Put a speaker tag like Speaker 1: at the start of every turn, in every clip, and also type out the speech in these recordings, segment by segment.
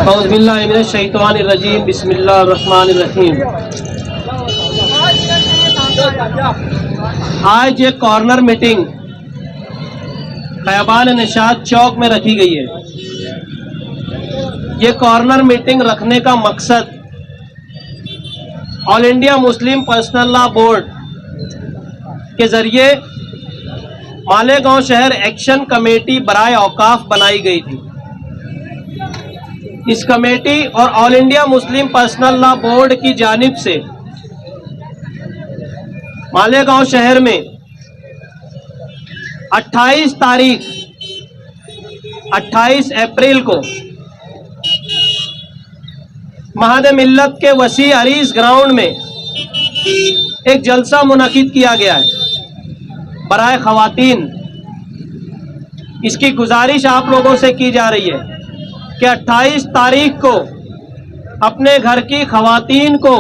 Speaker 1: औज़ुबिल्लाहिमिनश्शैतानिर्रजीम बिस्मिल्लाहिर्रहमानिर्रहीम। आज ये कॉर्नर मीटिंग खयाबान निशात चौक में रखी गई है। ये कॉर्नर मीटिंग रखने का मकसद all India Muslim personal law board के जरिए मालेगांव शहर एक्शन कमेटी बराए औकाफ बनाई गई थी। इस कमेटी और all India Muslim personal law board की जानिब से मालेगांव शहर में 28 अप्रैल को महाद मिल्लत के वसी अरीज ग्राउंड में एक जलसा मुनक़िद किया गया है बराए ख़वातीन। इसकी गुजारिश आप लोगों से की जा रही है कि 28 तारीख को अपने घर की ख़वातीन को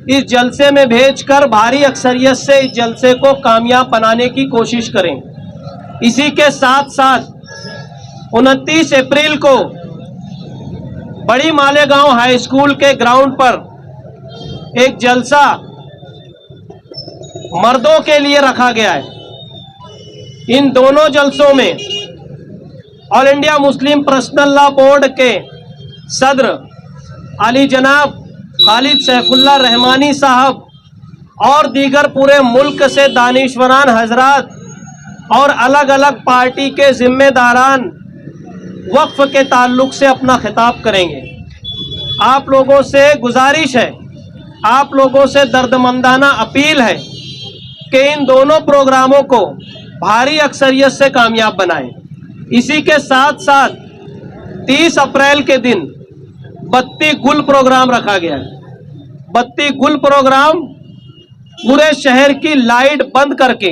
Speaker 1: इस जलसे में भेजकर भारी अक्सरियत से इस जलसे को कामयाब बनाने की कोशिश करें। इसी के साथ साथ 29 अप्रैल को बड़ी मालेगांव हाई स्कूल के ग्राउंड पर एक जलसा मर्दों के लिए रखा गया है। इन दोनों जलसों में all India Muslim personal law board के सदर अली जनाब खालिद सैफुल्लाह रहमानी साहब और दीगर पूरे मुल्क से दानिश्वरान हजरात और अलग अलग पार्टी के जिम्मेदारान वक्फ के ताल्लुक से अपना खिताब करेंगे। आप लोगों से गुजारिश है, आप लोगों से दर्दमंदाना अपील है कि इन दोनों प्रोग्रामों को भारी अक्सरियत से कामयाब बनाएं। इसी के साथ साथ 30 अप्रैल के दिन बत्ती गुल प्रोग्राम रखा गया है। बत्ती गुल प्रोग्राम पूरे शहर की लाइट बंद करके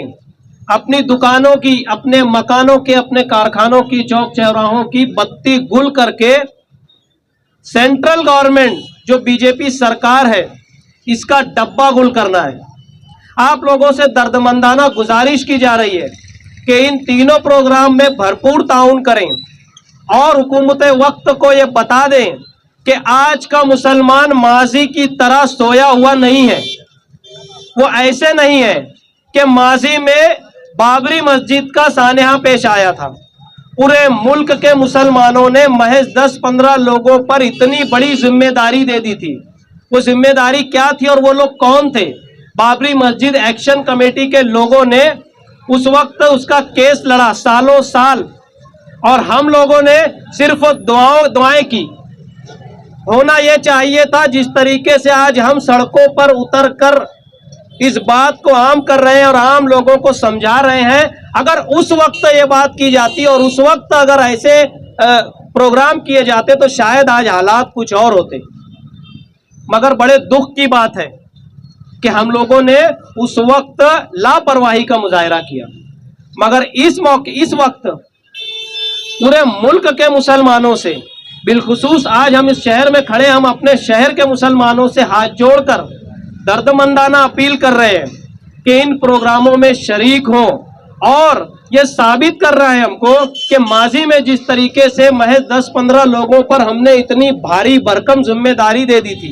Speaker 1: अपनी दुकानों की, अपने मकानों के, अपने कारखानों की, चौक चौराहों की बत्ती गुल करके सेंट्रल गवर्नमेंट जो बीजेपी सरकार है इसका डब्बा गुल करना है। आप लोगों से दर्दमंदाना गुजारिश की जा रही है कि इन तीनों प्रोग्राम में भरपूर ताउन करें और हुकूमत वक्त को ये बता दें कि आज का मुसलमान माजी की तरह सोया हुआ नहीं है। वो ऐसे नहीं है कि माजी में बाबरी मस्जिद का सानहा पेश आया था। पूरे मुल्क के मुसलमानों ने महज 10-15 लोगों पर इतनी बड़ी जिम्मेदारी दे दी थी। वो जिम्मेदारी क्या थी और वो लोग कौन थे? बाबरी मस्जिद एक्शन कमेटी के लोगों ने उस वक्त उसका केस लड़ा सालों साल, और हम लोगों ने सिर्फ दुआएं की। होना यह चाहिए था जिस तरीके से आज हम सड़कों पर उतरकर इस बात को आम कर रहे हैं और आम लोगों को समझा रहे हैं, अगर उस वक्त ये बात की जाती और उस वक्त अगर ऐसे प्रोग्राम किए जाते तो शायद आज हालात कुछ और होते। मगर बड़े दुख की बात है कि हम लोगों ने उस वक्त लापरवाही का मुजाहरा किया। मगर इस वक्त पूरे मुल्क के मुसलमानों से, बिलखुसूस आज हम इस शहर में खड़े, हम अपने शहर के मुसलमानों से हाथ जोड़कर दर्दमंदाना अपील कर रहे हैं कि इन प्रोग्रामों में शरीक हों। और ये साबित कर रहा है हमको कि माजी में जिस तरीके से महज 10-15 लोगों पर हमने इतनी भारी भरकम जिम्मेदारी दे दी थी,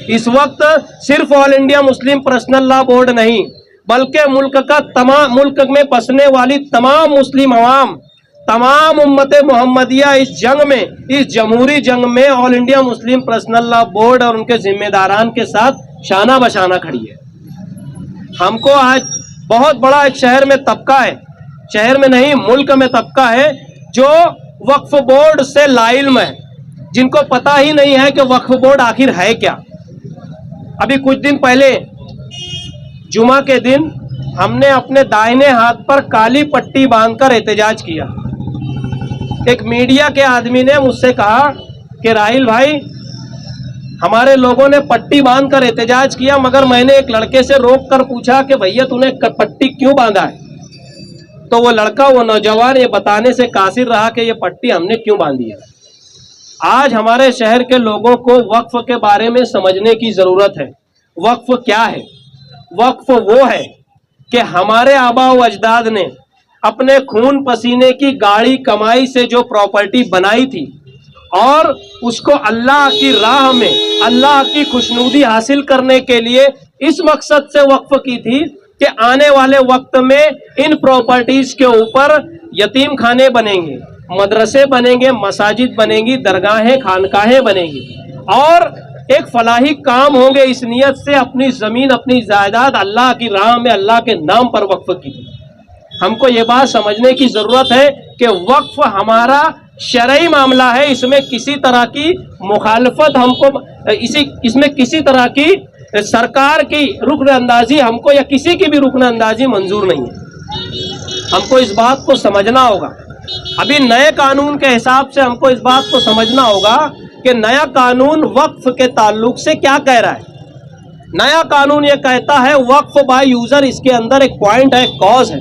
Speaker 1: इस वक्त सिर्फ all India Muslim personal law board नहीं बल्कि मुल्क में बसने वाली तमाम मुस्लिम अवाम, तमाम उम्मत मोहम्मदिया इस जंग में, इस जमहूरी जंग में all India Muslim personal law board और उनके जिम्मेदारान के साथ शाना बशाना खड़ी है। हमको आज बहुत बड़ा एक शहर में तबका है, शहर में नहीं मुल्क में तबका है जो वक्फ बोर्ड से लाइल्म है, जिनको पता ही नहीं है कि वक्फ बोर्ड आखिर है क्या। अभी कुछ दिन पहले जुमा के दिन हमने अपने दाहिने हाथ पर काली पट्टी बांधकर एहतजाज किया। एक मीडिया के आदमी ने मुझसे कहा कि राहिल भाई, हमारे लोगों ने पट्टी बांधकर एहतजाज किया, मगर मैंने एक लड़के से रोक कर पूछा कि भैया तूने पट्टी क्यों बांधा है? तो वो लड़का, वो नौजवान ये बताने से कासिर रहा कि ये पट्टी हमने क्यों बांधी है। आज हमारे शहर के लोगों को वक्फ के बारे में समझने की ज़रूरत है। वक्फ क्या है? वक्फ वो है कि हमारे आबा व अजदाद ने अपने खून पसीने की गाढ़ी कमाई से जो प्रॉपर्टी बनाई थी और उसको अल्लाह की राह में अल्लाह की खुशनुदी हासिल करने के लिए इस मकसद से वक्फ की थी कि आने वाले वक्त में इन प्रॉपर्टीज के ऊपर यतीम खाने बनेंगे, मदरसे बनेंगे, मसाजिद बनेंगी, दरगाहें खानकाहें बनेंगी और एक फलाही काम होंगे। इस नियत से अपनी जमीन अपनी जायदाद अल्लाह की राह में अल्लाह के नाम पर वक्फ की थी। हमको ये बात समझने की जरूरत है कि वक्फ हमारा शरई मामला है, इसमें किसी तरह की मुखालफत हमको इसमें किसी तरह की सरकार की रुकन अंदाजी हमको या किसी की भी रुकन अंदाजी मंजूर नहीं है। हमको इस बात को समझना होगा। अभी नए कानून के हिसाब से हमको इस बात को समझना होगा कि नया कानून वक्फ के ताल्लुक से क्या कह रहा है। नया कानून ये कहता है वक्फ बाय यूजर, इसके अंदर एक पॉइंट है, कॉज है,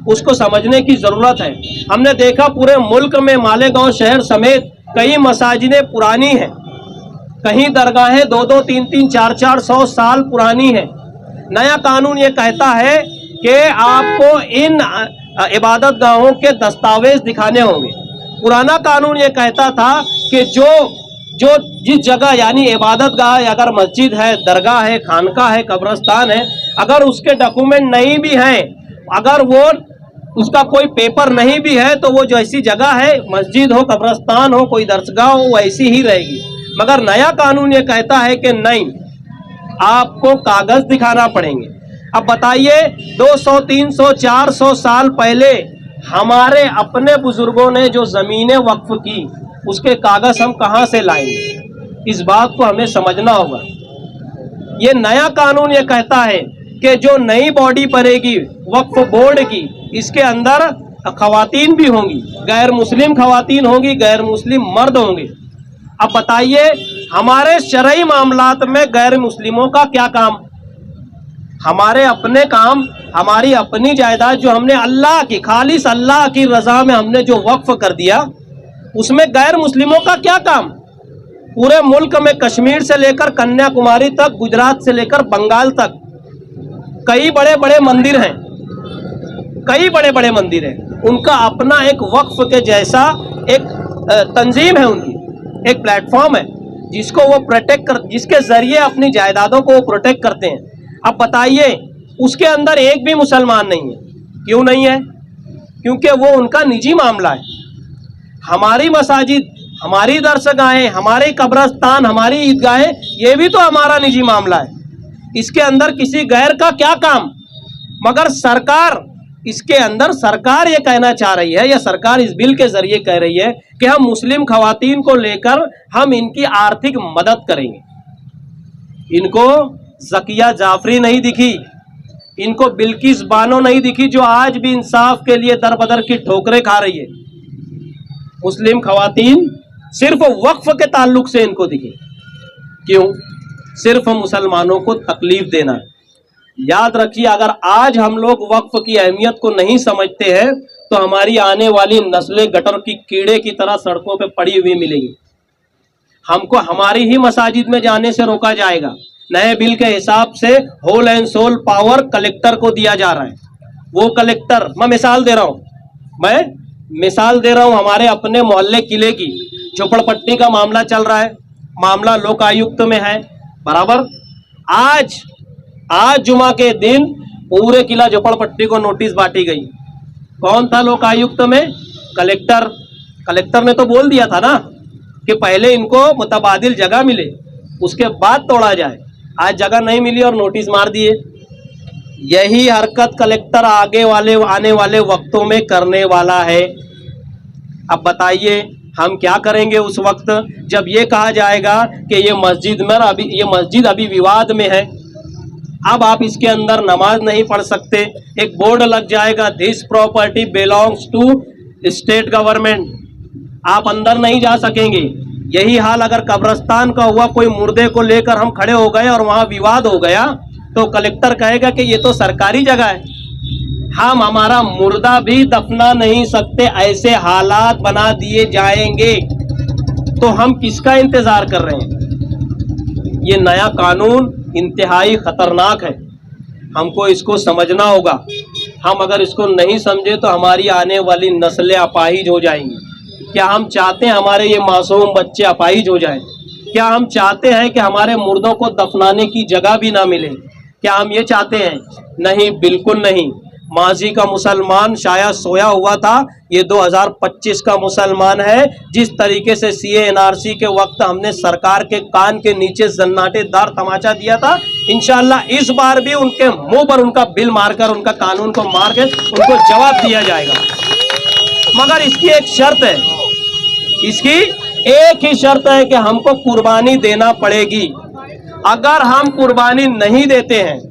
Speaker 1: उसको समझने की जरूरत है। हमने देखा पूरे मुल्क में मालेगांव शहर समेत कई मसाजिदें पुरानी हैं, कहीं दरगाहें 2-2, 3-3, 4-4 100 साल पुरानी हैं। नया कानून ये कहता है कि आपको इन इबादत गाहों के दस्तावेज दिखाने होंगे। पुराना कानून ये कहता था कि जो जिस जगह यानी इबादत गाह, अगर मस्जिद है, दरगाह है, खानका है, कब्रस्तान है, अगर उसके डॉक्यूमेंट नहीं भी हैं, अगर वो उसका कोई पेपर नहीं भी है, तो वो जैसी जगह है, मस्जिद हो, कब्रस्तान हो, कोई दरगाह हो, वैसी ही रहेगी। मगर नया कानून ये कहता है कि नहीं, आपको कागज दिखाना पड़ेंगे। अब बताइए 200, 300, 400 साल पहले हमारे अपने बुजुर्गों ने जो जमीनें वक्फ की, उसके कागज हम कहां से लाएंगे? इस बात को हमें समझना होगा। ये नया कानून ये कहता है कि जो नई बॉडी बनेगी वक्फ बोर्ड की, इसके अंदर खवातीन भी होंगी, गैर मुस्लिम खवातीन होंगी, गैर मुस्लिम मर्द होंगे। अब बताइए हमारे शरई मामलात में गैर मुस्लिमों का क्या काम? हमारे अपने काम, हमारी अपनी जायदाद जो हमने अल्लाह की, खालिस अल्लाह की रजा में हमने जो वक्फ कर दिया, उसमें गैर मुस्लिमों का क्या काम? पूरे मुल्क में कश्मीर से लेकर कन्याकुमारी तक, गुजरात से लेकर बंगाल तक कई बड़े बड़े मंदिर हैं, कई बड़े बड़े मंदिर हैं। उनका अपना एक वक्फ के जैसा एक तंजीम है, उनकी एक प्लेटफॉर्म है जिसको वो प्रोटेक्ट कर, जिसके जरिए अपनी जायदादों को वो प्रोटेक्ट करते हैं। अब बताइए उसके अंदर एक भी मुसलमान नहीं है। क्यों नहीं है? क्योंकि वो उनका निजी मामला है। हमारी मसाजिद, हमारी दरसगाहें, हमारे कब्रस्तान, हमारी ईदगाहें, ये भी तो हमारा निजी मामला है। इसके अंदर किसी गैर का क्या काम? मगर सरकार, इसके अंदर सरकार ये कहना चाह रही है, या सरकार इस बिल के जरिए कह रही है कि हम मुस्लिम खवातीन को लेकर हम इनकी आर्थिक मदद करेंगे। इनको ज़किया जाफरी नहीं दिखी, इनको बिल्किस बानो नहीं दिखी, जो आज भी इंसाफ के लिए दर बदर की ठोकरें खा रही है। मुस्लिम खवातीन सिर्फ वक्फ के ताल्लुक से इनको दिखी। क्यों? सिर्फ मुसलमानों को तकलीफ देना है। याद रखिए, अगर आज हम लोग वक्फ की अहमियत को नहीं समझते हैं तो हमारी आने वाली नस्लें गटर की कीड़े की तरह सड़कों पे पड़ी हुई मिलेंगी। हमको हमारी ही मसाजिद में जाने से रोका जाएगा। नए बिल के हिसाब से whole and sole power collector को दिया जा रहा है। वो कलेक्टर, मैं मिसाल दे रहा हूँ हमारे अपने मोहल्ले किले की, झोपड़पट्टी का मामला चल रहा है, मामला लोकायुक्त में है बराबर। आज जुमा के दिन पूरे किला झोपड़पट्टी को नोटिस बांटी गई। कौन था लोकायुक्त में? कलेक्टर ने तो बोल दिया था ना कि पहले इनको मुतबादिल जगह मिले, उसके बाद तोड़ा जाए। आज जगह नहीं मिली और नोटिस मार दिए। यही हरकत कलेक्टर आने वाले वक्तों में करने वाला है। अब बताइए हम क्या करेंगे उस वक्त जब ये कहा जाएगा कि ये मस्जिद अभी विवाद में है, अब आप इसके अंदर नमाज नहीं पढ़ सकते। एक बोर्ड लग जाएगा, this property belongs to state government, आप अंदर नहीं जा सकेंगे। यही हाल अगर कब्रस्तान का हुआ, कोई मुर्दे को लेकर हम खड़े हो गए और वहाँ विवाद हो गया, तो कलेक्टर कहेगा कि ये तो सरकारी जगह है, हम हमारा मुर्दा भी दफना नहीं सकते, ऐसे हालात बना दिए जाएंगे। तो हम किसका इंतजार कर रहे हैं? ये नया कानून इंतहाई खतरनाक है, हमको इसको समझना होगा। हम अगर इसको नहीं समझे तो हमारी आने वाली नस्लें अपाहिज हो जाएंगी। क्या हम चाहते हैं हमारे ये मासूम बच्चे अपाहिज हो जाएं? क्या हम चाहते हैं कि हमारे मुर्दों को दफनाने की जगह भी ना मिले? क्या हम ये चाहते हैं? नहीं, बिल्कुल नहीं। माजी का मुसलमान शायद सोया हुआ था, ये 2025 का मुसलमान है। जिस तरीके से सीए एनआरसी के वक्त हमने सरकार के कान के नीचे सन्नाटेदार तमाचा दिया था, इंशाअल्लाह इस बार भी उनके मुंह पर उनका बिल मारकर, उनका कानून को मार के उनको जवाब दिया जाएगा। मगर इसकी एक शर्त है, इसकी एक ही शर्त है कि हमको कुर्बानी देना पड़ेगी। अगर हम कुर्बानी नहीं देते हैं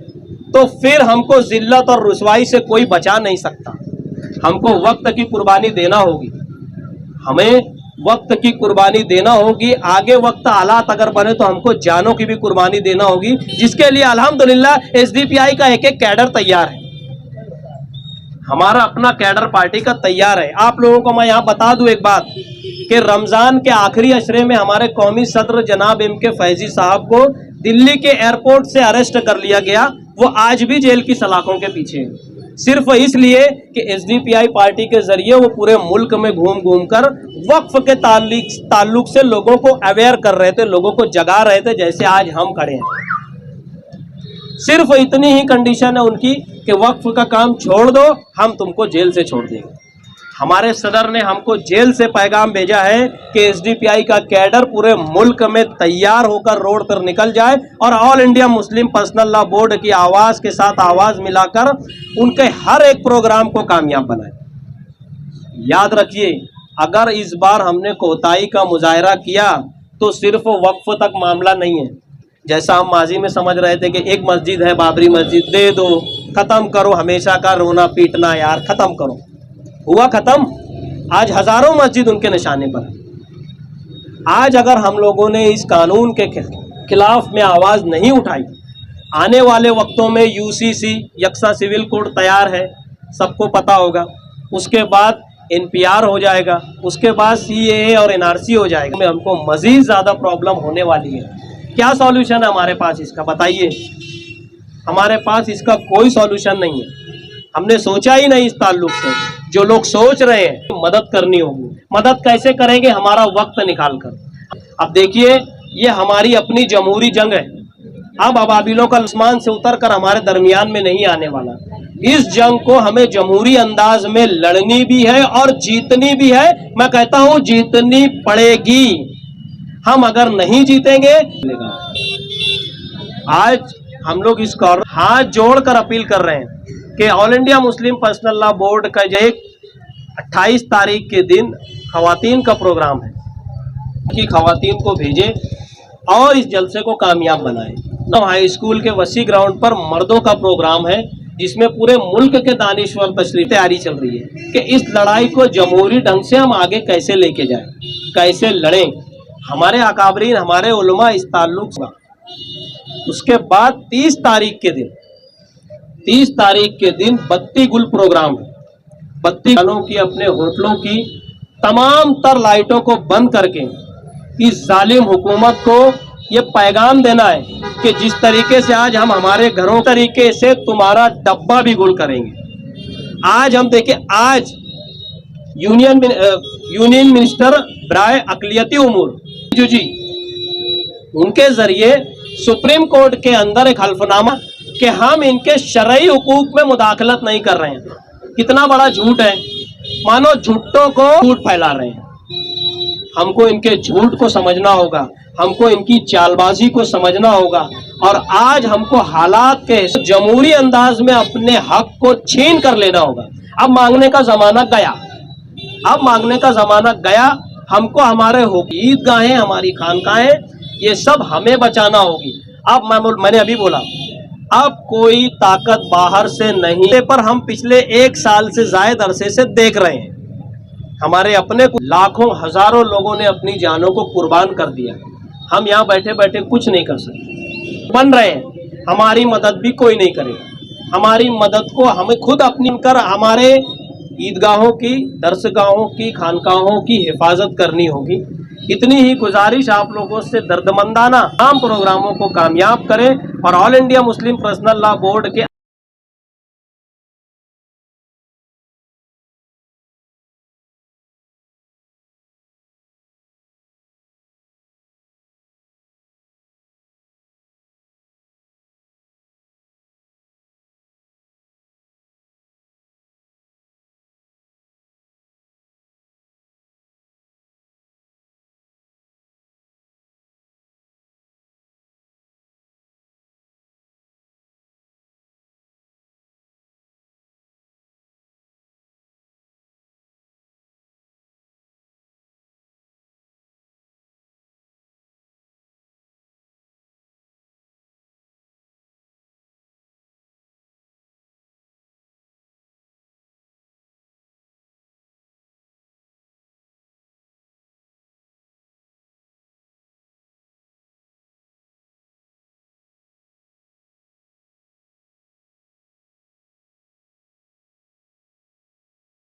Speaker 1: तो फिर हमको जिल्लत और रुसवाई से कोई बचा नहीं सकता। हमको वक्त की कुर्बानी देना होगी, हमें वक्त की कुर्बानी देना होगी। आगे वक्त हालात अगर बने तो हमको जानों की भी कुर्बानी देना होगी, जिसके लिए अल्हम्दुलिल्लाह एसडीपीआई का एक एक कैडर तैयार है। हमारा अपना कैडर पार्टी का तैयार है। आप लोगों को मैं यहाँ बता दूं एक बात कि रमज़ान के आखिरी अशरे में हमारे कौमी सदर जनाब M.K. फैजी साहब को दिल्ली के एयरपोर्ट से अरेस्ट कर लिया गया। वो आज भी जेल की सलाखों के पीछे है, सिर्फ इसलिए कि एसडीपीआई पार्टी के जरिए वो पूरे मुल्क में घूम घूम कर वक्फ के ताल्लुक से लोगों को अवेयर कर रहे थे, लोगों को जगा रहे थे, जैसे आज हम खड़े हैं। सिर्फ इतनी ही कंडीशन है उनकी कि वक्फ का काम छोड़ दो, हम तुमको जेल से छोड़ देंगे। हमारे सदर ने हमको जेल से पैगाम भेजा है कि एसडीपीआई का कैडर पूरे मुल्क में तैयार होकर रोड पर निकल जाए और all India Muslim personal law board की आवाज़ के साथ आवाज़ मिलाकर उनके हर एक प्रोग्राम को कामयाब बनाए। याद रखिए, अगर इस बार हमने कोताही का मुजाहरा किया तो सिर्फ वक्फ तक मामला नहीं है। जैसा हम माजी में समझ रहे थे कि एक मस्जिद है बाबरी मस्जिद, दे दो, ख़त्म करो हमेशा का रोना पीटना, यार ख़त्म करो। हुआ ख़त्म? आज हज़ारों मस्जिद उनके निशाने पर है। आज अगर हम लोगों ने इस कानून के खिलाफ में आवाज़ नहीं उठाई, आने वाले वक्तों में यूसीसी यकसा सिविल कोड तैयार है, सबको पता होगा। उसके बाद एनपीआर हो जाएगा, उसके बाद सीएए और एनआरसी हो जाएगा। में हमको मज़ीद ज़्यादा प्रॉब्लम होने वाली है। क्या सॉल्यूशन है हमारे पास इसका, बताइए? हमारे पास इसका कोई सॉल्यूशन नहीं है। हमने सोचा ही नहीं इस ताल्लुक से। जो लोग सोच रहे हैं मदद करनी होगी, मदद कैसे करेंगे? हमारा वक्त निकाल कर। अब देखिए, ये हमारी अपनी जमहूरी जंग है। अब अबाबिलों का आसमान से उतर कर हमारे दरमियान में नहीं आने वाला। इस जंग को हमें जमहूरी अंदाज में लड़नी भी है और जीतनी भी है। मैं कहता हूं जीतनी पड़ेगी। हम अगर नहीं जीतेंगे, आज हम लोग इस कॉर्नर हाथ जोड़कर अपील कर रहे हैं कि all India Muslim personal law board का जो 28 तारीख के दिन खवातीन का प्रोग्राम है कि खवातीन को भेजें और इस जलसे को कामयाब बनाएं। हाई स्कूल के वसी ग्राउंड पर मर्दों का प्रोग्राम है, जिसमें पूरे मुल्क के दानिश्वर तशरीफ तैयारी चल रही है कि इस लड़ाई को जमहूरी ढंग से हम आगे कैसे लेके जाएं, कैसे लड़ें। हमारे अकाबरीन, हमारे उलमा इस ताल्लुक से। उसके बाद 30 तारीख के दिन बत्ती गुल प्रोग्राम है। बत्ती वालों की, अपने होटलों की तमाम तर लाइटों को बंद करके इस जालिम हुकूमत को ये पैगाम देना है कि जिस तरीके से आज हम हमारे घरों तरीके से तुम्हारा डब्बा भी गुल करेंगे। आज हम देखें, आज यूनियन मिनिस्टर बराए अकलियती उमूर जी, उनके जरिए सुप्रीम कोर्ट के अंदर एक हल्फनामा कि हम इनके शरई हुकूक में मुदाखलत नहीं कर रहे हैं। कितना बड़ा झूठ है, मानो झूठों को झूठ फैला रहे हैं। हमको इनके झूठ को समझना होगा, हमको इनकी चालबाजी को समझना होगा और आज हमको हालात के जमहूरी अंदाज में अपने हक को छीन कर लेना होगा। अब मांगने का जमाना गया, अब मांगने का जमाना गया। हमको हमारे ईदगाहें, हमारी खानकाहें, ये सब हमें बचाना होगी। अब मैंने अभी बोला, अब कोई ताकत बाहर से नहीं, पर हम पिछले 1 साल से ज्यादा अरसे से देख रहे हैं। हमारे अपने लाखों हजारों लोगों ने अपनी जानों को कुर्बान कर दिया। हम यहाँ बैठे बैठे कुछ नहीं कर सकते, बन रहे हैं। हमारी मदद भी कोई नहीं करेगा। हमारी मदद को हमें खुद अपनी कर हमारे ईदगाहों की, दरसगाहों की, खानकाहों की हिफाजत करनी होगी। इतनी ही गुजारिश आप लोगों से दर्दमंदाना तमाम प्रोग्रामों को कामयाब करें और all India Muslim personal law board के